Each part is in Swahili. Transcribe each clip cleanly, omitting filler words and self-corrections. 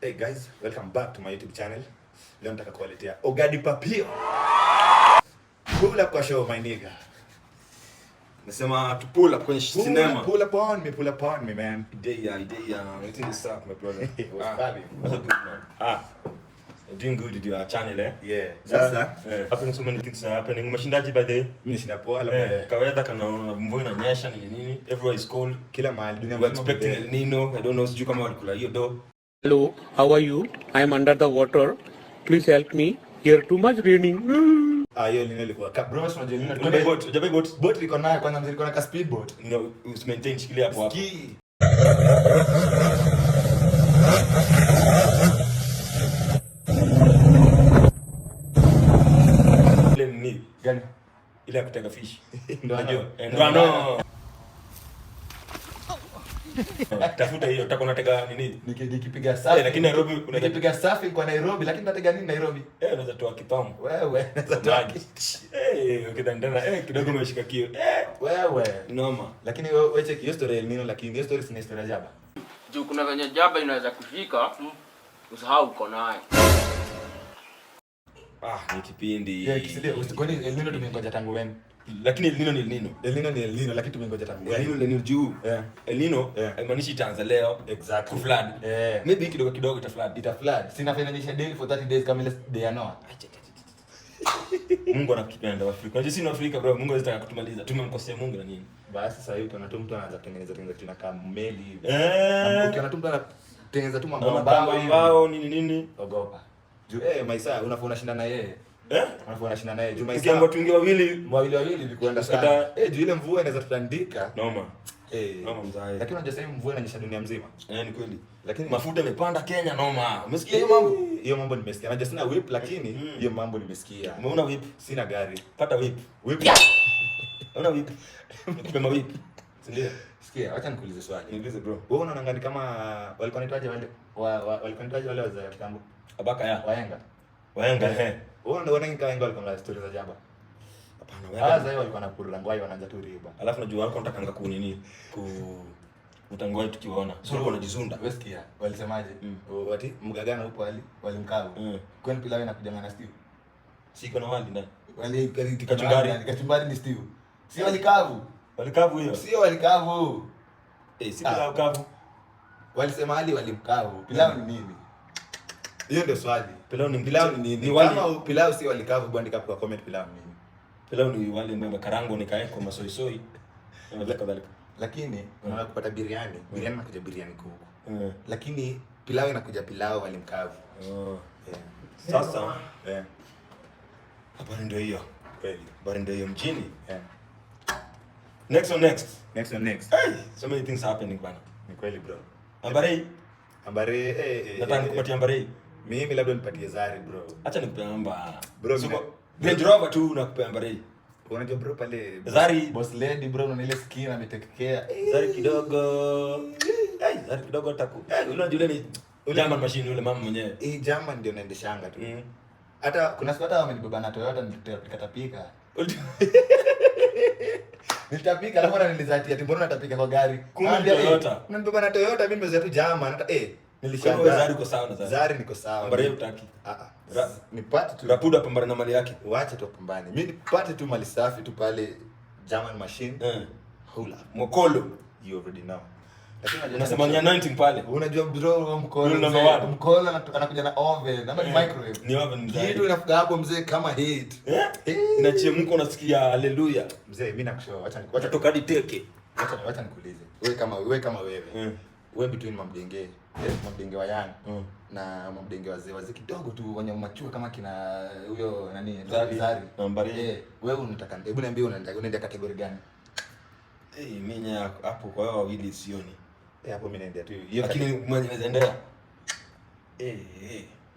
Hey guys, welcome back to my YouTube channel. Leo nataka kuwaletea Ogadi Papio. Pull up kwa show my nigga. Nasema to pull up kwenye cinema. Pull up on me man. Idea. Waiting this up my brother. What's up? Doing good with your channel eh? Yeah. Sasa happening so many things are happening. Mashindaji by the way. Mimi sina poa labda. Kawaida kana mvua inanyesha nini. Everywhere is cold. Kila mahali dunia we're expecting El Nino. I don't know sijui kama walikula hiyo do. Hello, how are you? I am under the water. Please help me. Here too much raining. Hiyo Lino ilikuwa. Bro, unajua Lino. Unajua boat liko nayo kwanza mzee liko na ka speed boat. No, maintain shikilia hapo hapo. Gani? Ile ya kutega fish. Ndio. Ndio. Tafuta hiyo utakuwa unatega nini? Nikipiga surfing. Lakini Nairobi unapiga surfing kwa Nairobi lakini unatega nini Nairobi? Unaweza toa kitamu. Wewe unaweza toa. Ukidandana kidogo umeshika kio. Wewe noma. Lakini wewe check hiyo story El Nino lakini hiyo story si story ya Jaba. Juu kuna venye Jaba inaweza kushika usahau uko naye. Ni kipindi. Kisidia usikoni El Nino tumengoja tangu when? Lakini El Nino ni El Nino. El Nino ni El Nino lakini tumengoja tangu when? El Nino juu. El Nino haimaanishi itaanza leo. Exactly. Ku flood. Maybe kidogo ita flood. Ita flood. Sina fanyanyisha daily for 30 days kama ile day ya Noah. Mungu anakupenda Afrika. Unajua sisi ni Afrika bro, Mungu anataka kutumaliza. Tumemkosea Mungu na nini? Basi sasa hivi tuna mtu anaanza kutengeneza kitu na kama meli hivi. Ukiona mtu anatengeneza tu mambo mabao nini? Ogopa. Juu Maisa unashinda na yeye. Unashinda na yeye. Juu Maisa kiango tuingia wawili vikuenda sana. Juu ile mvua inaweza tutandika. Noma. Noma mzee. Lakini unajua sasa mvua inanyesha dunia mzima. Ni kweli. Lakini mafuta yamepanda Kenya noma. Umesikia hiyo mambo? Hiyo mambo nimesikia. Unajua sina whip lakini hiyo mambo nimesikia. Umeona whip? Sina gari. Pata whip. Una whip? Nikupema whip. Sindio? Sikia, acha nikuulize swali. Niulize bro. Wewe unaona ngani kama walikuwa wanaitwaje wale wazee wa kitambo? Abaka ya. Wahenga Wewe ndio unaona wahenga walikuwa na stories za Jaba. Hapana wewe. Sasa walikuwa nakula ngwai wanaanza tu riba. Alafu najua wako natakanga ku nini? Utangoi tukiwaona. Sio wanajizunda. Wewe sikia, walisemaje? Wati mgagana upo walimkavu. Kwani pilau inakuja na stew. Siko na wali ndani. Wali kachumbari ni stew. Si walikavu. Walikavu hiyo. Sio walikavu. Si pilau kavu. Walisema walimkavu. Pilau ni nini? Hiyo ndio swali. Pilau ni nini? Kama pilau si walikavu bwandika kwa comment pilau ni nini? Pilau ni wali mbembe karango nikaeka masoisoi. Kadhalika. Lakini unaweza kupata biriani inakuja biriani kuku. Lakini pilau inakuja pilau walimkavu. Sasa habari ndio hiyo. Kweli. Habari ndio hiyo mjini. Next. So many things happening bana. Ni kweli bro. Ambare. Nataka nikupatie ambare. Mimi labda nipatie Zari bro. Acha nikupe amba. Bro, Range Rover tu nakupea ambare. Unajua bro pale Zari boss lady bro na ile skin ametekea. Zari kidogo taku. Unajua ni German machine yule mama mwenyewe. German ndio naendeshanga tu. Hata kuna siku hata wamenibeba na Toyota nikatapika. Nitapika alafu nilizatia ati mbona natapika kwa gari. Kumbe Toyota. Unanibeba na Toyota mimi nimezea tu German hata nilishangaa. Zari uko sawa na Zari. Zari niko sawa. Ambare utaki. Nipate tu. Rapuda pambana na mali yake. Waache tu pambane. Mimi nipate tu mali safi tu pale German machine. Hula. Mokolo. You already know. Lakini unasema ni anointing pale. Unajua bro mkono. Mkono anakuja na oven, ama ni microwave. Ni oven. Kitu inafika hapo mzee kama hit. Inachemka unasikia haleluya. Mzee mimi nakushauri acha toka hadi teke. Acha nikuulize. Wewe kama wewe. Wewe between mamdenge wa Yang na mamdenge wazee kidogo tu wenye machua kama kina huyo nani Zari. Ambare. Wewe unataka hebu niambie unaenda kategori gani? Mimi hapo kwa wao wawili sioni. Hapo mimi naendea tu hiyo. Lakini mwenye anaendelea.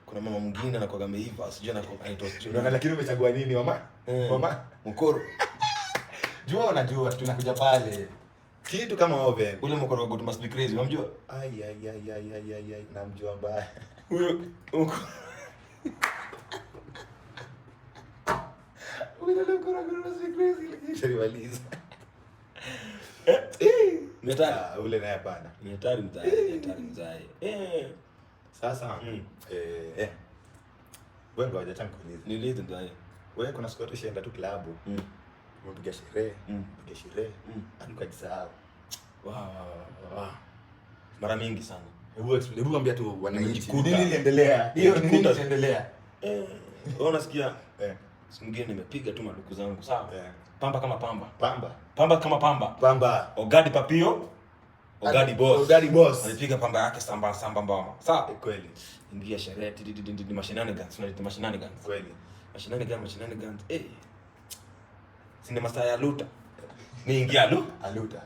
Kuna mama mwingine anakuwa ameiva, sijui anaitwa. Lakini umechagua nini mama? Mama mkoro. Unajua tunakuja pale. Kitu kama oven. Ule mkoro wa God must be crazy, unamjua? Ai. Namjua mbaya. Huyo mkoro wa God must be crazy. Shariwaliza. Ule naye hapana. Ni hatari mzee. Sasa wewe ndo hajataka kuuliza. Niulize ndio. Wewe kuna siku tu shenda tu klabu. Umepiga sherehe, piga sherehe, hadi ukajisahau. Wow. Mara mingi sana. Hebu mwambie tu wananchi nini iliendelea? Hiyo nini iliendelea? Wewe unasikia? Siku nyingine nimepiga tu maluku zangu, sawa? Pamba kama pamba. Pamba Kama pamba. Pamba. Ogadi papio. Ogadi boss. Alipiga pamba yake samba mbamba. Sawa? Kweli. Ingia sherehe di mashinanigans, tunaita mashinanigans. Kweli. Mashinanigans. Sinema saa ya luta. Ni ingia aluta.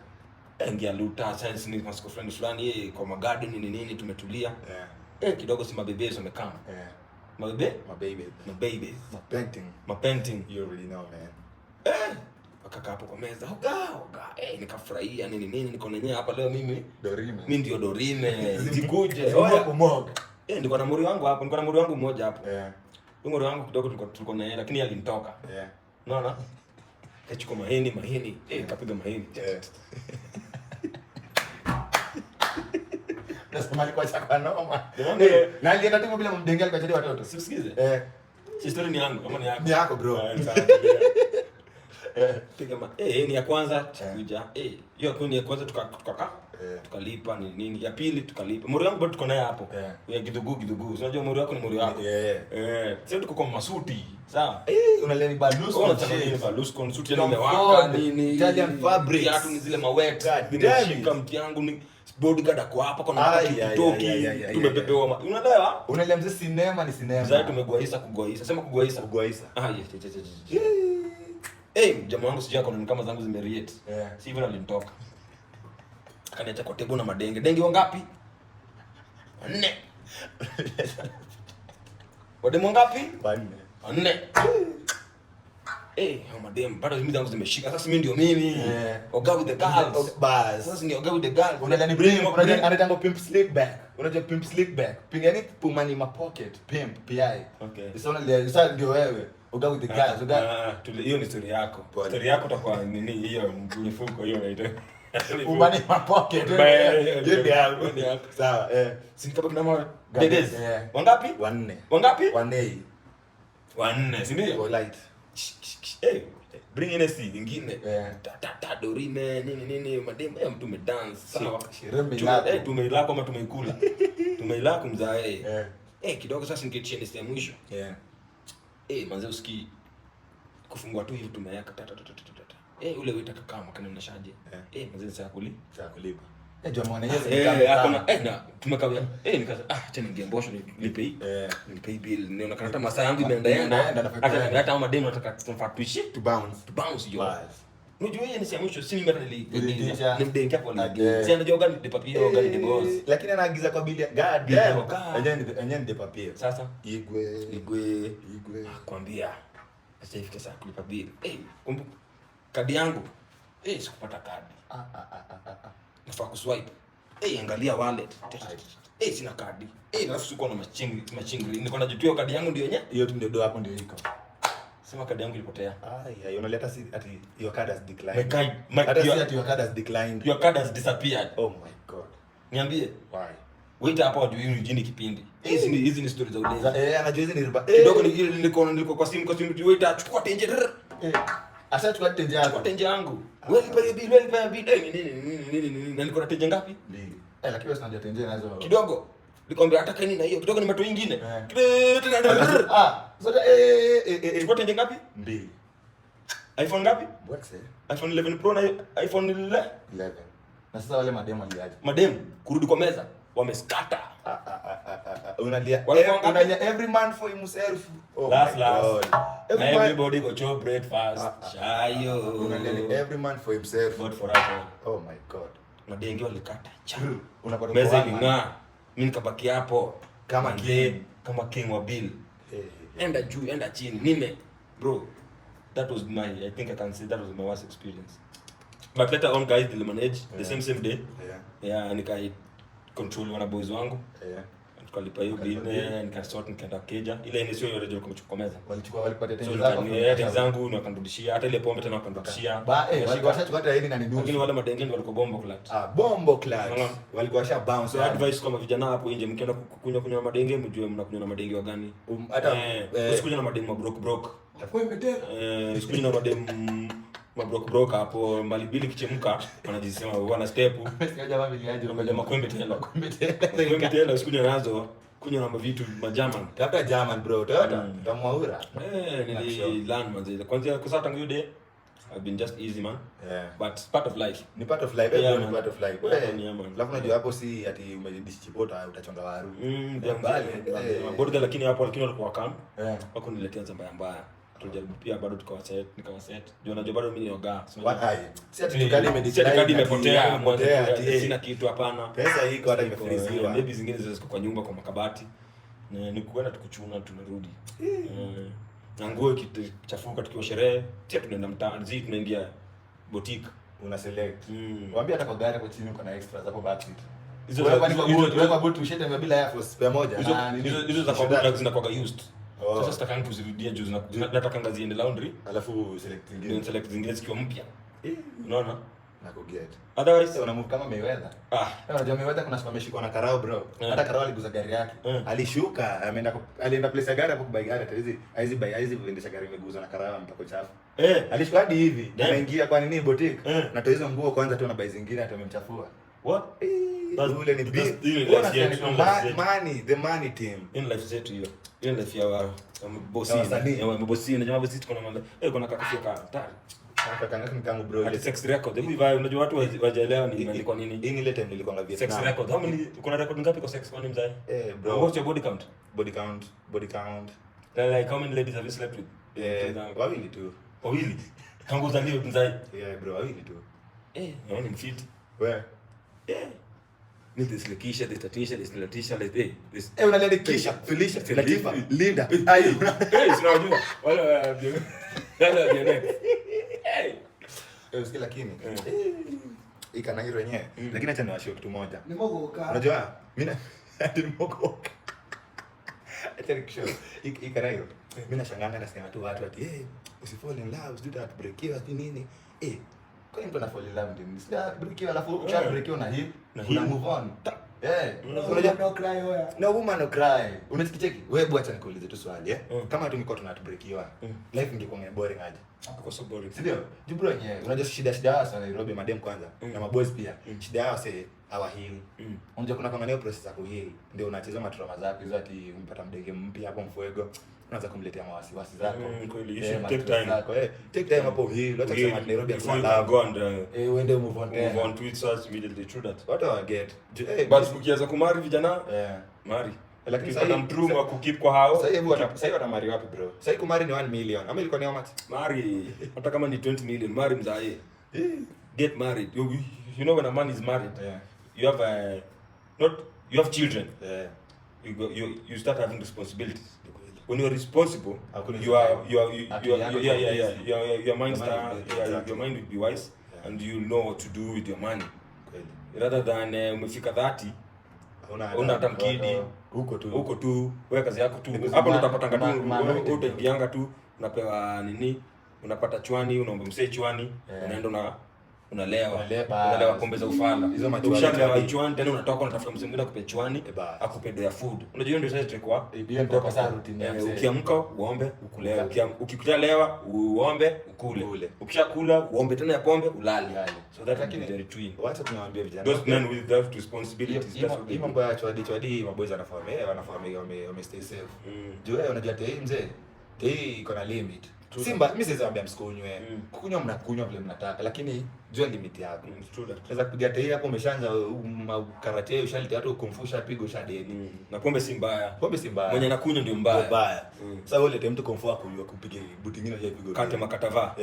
Ingia luta, sasa ni masiko fulani kwa magadi nini tumetulia. Kidogo si mabebe wamekama. Mabebe. Mapainting. You already know, man. Wakakaa hapo kwa meza. Oga. Nikafurahia nini niko nenyewe hapa leo mimi. Dorime. Mimi ndio Dorime. Zikuje. Kumog. Niko na muri wangu hapo. Niko na muri wangu mmoja hapo. Muri wangu kidogo tulikuwa na yeye lakini alinitoka. Unaona? Kachukua mahindi. Kapiga mahindi. Nasema alikuwa chakwa noma. Na alienda tu bila mdenge alikachadi watoto. Siusikize. Si story ni yangu kama ni yako. Ni yako bro. Piga ni ya kwanza kuja. Hiyo ni ya kwanza tukalipa nini. Ya pili tukalipa. Muri wangu bado tuko naye hapo. Ya gidugu. Unajua muri wako ni muri wako. Sasa tuko kwa masuti. Sawa? Unaleni balusko. Unaleni balusko suti ile imewaka nini. Italian fabric. Viatu ni zile mawet. Nimeshika mti yangu ni bodyguard ako hapa kuna kitoki. Tumepepewa. Unaelewa? Unaelewa mzee sinema ni sinema. Sasa tumegoaisa. Sema kugoaisa. Jamaa wangu sijui akona kama zangu zimereate. Si hivyo alinitoka. Akaniacha kwa tebo na madenge. Denge wangapi? 4. Wademo wangapi? 4. Madem, bado mimi zangu zimeshika. Sasa mimi ndio mimi. Oga with the girls. Bas. Sasa ni oga with the girls. Unadhani bring anatango pimp slick back. Unajua pimp slick back. Pingani pumani ma pocket, pimp PI. Okay. Sasa ndio wewe. Oga with the girls. Hiyo ni story yako. Story yako itakuwa nini hiyo mfuko hiyo inaitwa. Pumani ma pocket. Ndio yako. Sawa. Si kama kuna mwa dedes. Wangapi? 4. Wangapi? 4, si ndio? Light. Bring in a seed ingine. Dorime nini madem mtu umedance. Sawa. Tumeilako ama tumeikula. Tumeilako mzae. Kidogo sasa ningetia nisi ya mwisho. Manze usikii kufungua tu hivi tumeyaka ule wita kama kana mnashaje. Manze sasa kulipa. Jamaa yeye na tumekawia nikasema acha ningembosho nilipe hii. Nilipe hii bill niona kana hata masaa yangu imeenda hata madem nataka tuishi to bounce yo. Unajua yeye ni sema mwisho si mimi hata niliingia nimdengi hapo na si anajua gani de papier gani de boss lakini anaagiza kwa bili god enyewe de papier sasa igwe kwambia sasa ifike saa kulipa bill kumbuka kadi yangu sikupata kadi nafaa kuswipe angalia wallet sina kadi alafu sikuwa na machingri niko najua kadi yangu ndio yenyewe hiyo tu ndio do hapo ndio iko sema kadi yangu ilipotea unaleta si ati your card has declined hata si ati your card has declined your card has disappeared. Oh my god, niambie why wait hapo wajui mjini kipindi hizi ni stories za ulezi anajua hizi ni riba kidogo niko kwa simu wait achukua tenje asa chukua tenje yako chukua tenje yangu wewe lipa bill nini na niko na tenje ngapi mbili lakini wewe unajua tenje nazo kidogo nikwambia hata kani na hiyo kidogo ni mato nyingine zote chukua tenje ngapi mbili iPhone ngapi what's it iPhone 11 Pro na iPhone 11 na sasa wale mademo aliaje kurudi kwa meza wameskata unalia every man for himself last everybody go to breakfast shayo unalia every man for himself God for us oh my god madenge walikata unapata meza inga mimi nikabaki hapo kama king wa bill enda juu enda chini nime bro that was I think I can say that was my worst experience but later on guys they managed the same day nikai control wana boys wangu tukalipa hiyo bine, nikasort nikaenda keja. Ile ni sio ile kumchukomeza. Walipatia tena zangu na wakanirudishia hata ile pombe tena wakanirudishia. Walikuwa washachukua hata yini na nidusu. Lakini wale madengeni walikuwa bombo clat. Bombo clat. Walikuwa washa bounce. So advice kama vijana hapo nje mkienda kunywa madenge mjue mnakunywa na madenge wa gani. Hata usikunywe na madenge broke. Takuwa imetera. Usikunywe na madenge broke hapo mbali bili kichemka wanajisema wana step. Sikaja mami niaje na makwembe tena usikunywe nazo. Kunywa na vitu majaman. Tafuta German bro. Utamwaura. Nili learn manze. Kwanza kwa tangu day I've been just easy man. But it's part of life. Ni part of life. Yeah, ni part of life. Alafu unajua hapo si ati umedistribute utachonga waru. Border lakini hapo walikuwa kam. Wako niletea zamba mbaya. Tunajaribu pia bado nikawa set. Ndio unajua bado mimi nioga. Si ati tukadi imepotea, sina kitu hapana. Pesa iko hata imefriziwa. Maybe zingine ziko kwa nyumba kwa makabati. Ni kuenda tukuchuna tunarudi. Na nguo ikichafuka tukiwa sherehe, sisi tunaenda mtaani, tunaingia boutique, una select. Waambie hata kwa gari kwa chini kuna extras hapo back seat. Hizo kwa boot ushete bila air force pair moja. Hizo za kwa boot zinakuwa used. Sasa sitaka kuzirudie juu nataka ngazi iende laundry, alafu select zingine zikiwa mpya. Unaona? Na ku get. Otherwise una move kama Mayweather. Unajua Mayweather kuna siku ameshikwa na karao bro. Hata karao aliguza gari yake. Alishuka, alienda place ya gari hapo kubai gari haizi kuendesha gari imeguza na karao mpaka chafu. Alishuka hadi hivi. Anaingia kwa nini boutique? Na toa hizo nguo kwanza tu na bai zingine hata amemchafua. What? Ule ni big. Money, the money team. In life zetu hiyo. In life ya bosi na jamaa bosi tuko na mambo. Kuna kakafia hatari. Kangu bro ile sex record. Hebu hivi unajua watu wajaelewa ni imeandikwa nini? Ile time nilikuwa na Vietnam. Sex record. How many kuna record ngapi kwa sex kwani mzee? Bro. What's your body count? Body count. Like how many ladies have you slept with? Wawili tu. Wawili. Tangu uzaliwe mzee. Bro, wawili tu. Naona ni fit. Where? Ni this Lekisha, this Tatisha, this Latisha, like this. Unalia Lekisha, Felicia, Latifa, Linda. Ayo. Sinajua. Wala usikia lakini ikana hilo yenyewe lakini acha niwashie kitu moja. Ni mogoka. Unajua mimi ati ni mogoka. Acha nikisho ikana hilo. Mimi nashangaa nasema tu watu ati usifall in love, do that break you ati nini? Kwa nini tunafall in love ndio? Sida break you alafu ucha break you na hii una move on. Unajua no cry hoya. No woman no cry. Unasikicheki? Wewe bwacha nikuulize tu swali kama tungekuwa tunatubreakiwa life ingekuwa boring aje? Hapo so boring. Ndio. Jubro yenyewe. Unajua shida sana Nairobi madem kwanza na maboys pia. Shida yao sasa hawaheal. Unajua kuna kama nayo process ya kuheal. Ndio unacheza matrauma zako hizo ati umpata mdege mpya hapo mfuego. Unaanza kumletea mawasiwasi zako. Kweli take time. Take time hapo heal. Hata kama Nairobi ya go and uende move on to it search immediately true that. What do I get? Basi ukianza kumari vijana mari. Lakini sasa mtrumu wa kukip kwa hao. Sasa watamari wapi bro? Sasa kumari ni 1 million. Ama ilikuwa ni how much? Mari hata kama ni 20 million mari mzae. Get married. You know when a man is married, you have children. You start having responsibilities. When you are responsible, your mind will be wise and you know what to do with your money. Rather than umefika 30 una hata mkidi huko tu wewe kazi yako tu hapo ndo utapata ngatu utaingianga tu unapewa nini unapata chwani unaomba msee chwani unaenda unalewa pombe za ufala ukishalewa chwani tena unatoka unatafuta msee mwingine akupe chwani akupe do ya food unajua ndio sasa itakuwa ndio sasa routine ya mzee ukiamka uombe ukule ukikutalewa uombe ukule ukishakula uombe tena ya pombe ulale so that can be very twin wacha tunawaambia vijana those men with that responsibilities hii mambo ya chwadi maboys wanafahamu wame stay safe juu wewe unajua hii mzee hii iko na limit Simba mimi siwezi waambia msikunywe. Kukunywa mnakunywa vile mnataka lakini jua limit yako. Unaweza kupiga tei hapo umeshaanza karate ushaliti hata ukumfusha pigo shadeni. Na pombe si mbaya. Pombe si mbaya. Mwenye anakunywa ndio mbaya. Sasa wewe lete mtu kumfua kunywa kupige buti nyingine ya pigo. Kate makatava.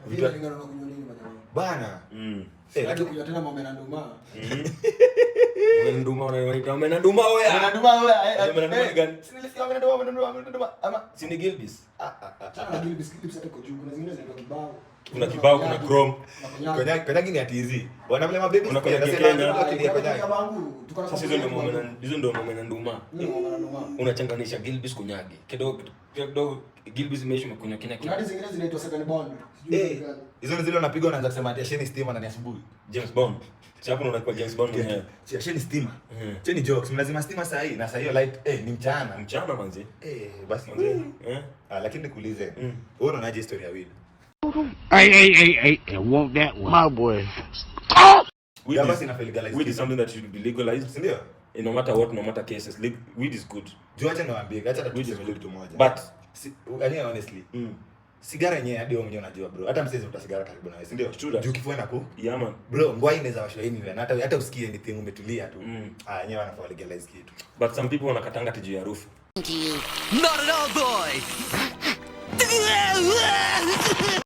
Vitu lingana na kunywa nini bana. Lakini kunywa tena mama nduma. Nduma wewe. Nduma wewe gani? Sinilisikia nduma ama Sini Gilbis. Chana Gilbis hata kwa juu kuna zingine zinaitwa kibao. kuna kibao, kuna chrome. Konyagi ni ati hizi. Wanavile mababy. Unakonyagi Kenya. Sasa hizo ndio mama na nduma. Unachanganisha Gilbis konyagi. Kidogo Gilbis imeishi mkunywa kina. Hadi zingine zinaitwa second bond. Hizo zile unapigwa unaanza kusema ati Sheni Stima na ni asubuhi. James Bond. Chapo unakuwa James Bond mwenyewe. Sheni Stima. Sheni jokes, mnazima stima saa hii na saa hiyo light ni mchana. Mchana manzi. Basi. Lakini nikuulize. Wewe unaonaje historia ya weed? Hey, won't that one, my boy. Weed is something that should be legalized. Ndio. No matter what, no matter cases, weed is good. Juu acha niwaambie, acha tuseme kitu moja. But honestly, sigara yenyewe hadi wewe mwenyewe unajua bro. Hata msezi uta sigara karibu na wewe, si ndio? Juu kifua na ku. Yeah man. Bro, ngwai inaweza washwa anywhere. Na hata usikie anything umetulia tu. Yenyewe wanafaa legalize kitu. But some people wanakatanga tiju ya harufu. Not at all, boys.